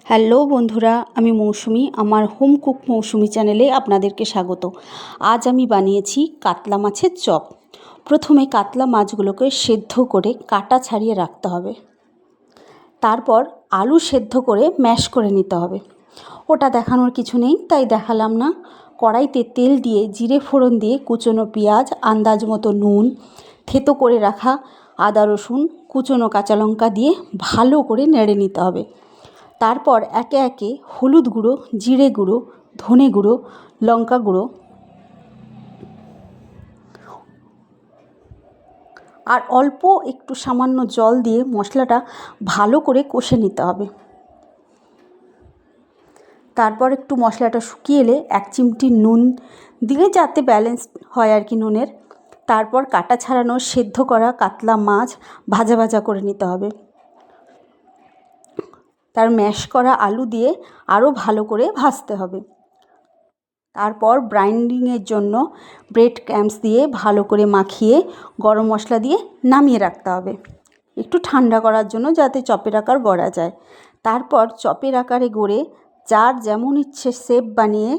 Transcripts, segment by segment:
Hello বন্ধুরা, আমি মৌসুমি। আমার হোম কুক মৌসুমি চ্যানেলে আপনাদেরকে স্বাগত। আজ আমি বানিয়েছি কাতলা মাছের চপ। প্রথমে কাতলা মাছগুলোকে সেদ্ধ করে কাটা ছাড়িয়ে রাখতে হবে। তারপর আলু সেদ্ধ করে ম্যাশ করে নিতে হবে। ওটা দেখানোর কিছু নেই, তাই দেখালাম না। কড়াইতে তেল দিয়ে জিরে ফোড়ন দিয়ে কুচনো পেঁয়াজ, আন্দাজ মতো নুন, থেতো করে রাখা আদা রসুন, কুচনো কাঁচা লঙ্কা দিয়ে ভালো করে নেড়ে নিতে হবে। তারপর একে একে হলুদ গুঁড়ো, জিরে গুঁড়ো, ধনে গুঁড়ো, লঙ্কা গুঁড়ো আর অল্প একটু সামান্য জল দিয়ে মশলাটা ভালো করে কষে নিতে হবে। তারপর একটু মশলাটা শুকিয়ে এলে 1 চিমটি নুন দিলে যাতে ব্যালেন্স হয় আর কি নুনের। তারপর কাটা ছাড়ানো সেদ্ধ করা কাতলা মাছ ভাজা ভাজা করে নিতে হবে। তার ম্যাশ করা আলু দিয়ে আরও ভালো করে ভাজতে হবে। তারপর ব্রাইন্ডিংয়ের জন্য ব্রেড ক্রাম্বস দিয়ে ভালো করে মাখিয়ে গরম মশলা দিয়ে নামিয়ে রাখতে হবে, একটু ঠান্ডা করার জন্য, যাতে চপের আকার গড়া যায়। তারপর চপের আকারে গড়ে যার যেমন ইচ্ছে শেপ বানিয়ে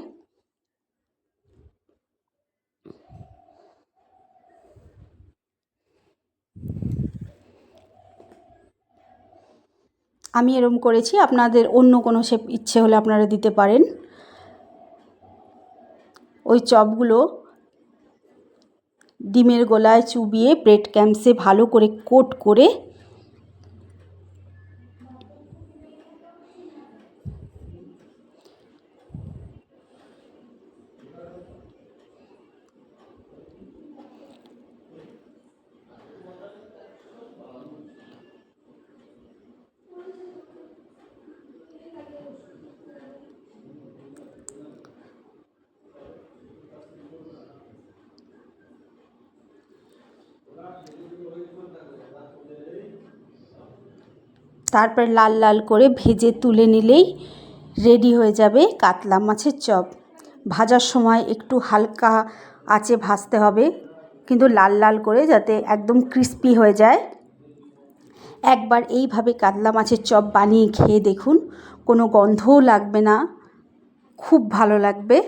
আমি এরকম করেছি। আপনাদের অন্য কোনো শেপ ইচ্ছে হলে আপনারা দিতে পারেন। ওই চপগুলো ডিমের গোলায় চুবিয়ে ব্রেড ক্রাম্বসে ভালো করে কোট করে তারপর লাল লাল করে ভেজে তুলে নিলেই রেডি হয়ে যাবে কাতলা মাছের চপ। ভাজার সময় একটু হালকা আঁচে ভাজতে হবে, কিন্তু লাল লাল করে, যাতে একদম ক্রিস্পি হয়ে যায়। একবার এইভাবে কাতলা মাছের চপ বানিয়ে খেয়ে দেখুন, কোনো গন্ধও লাগবে না, খুব ভালো লাগবে।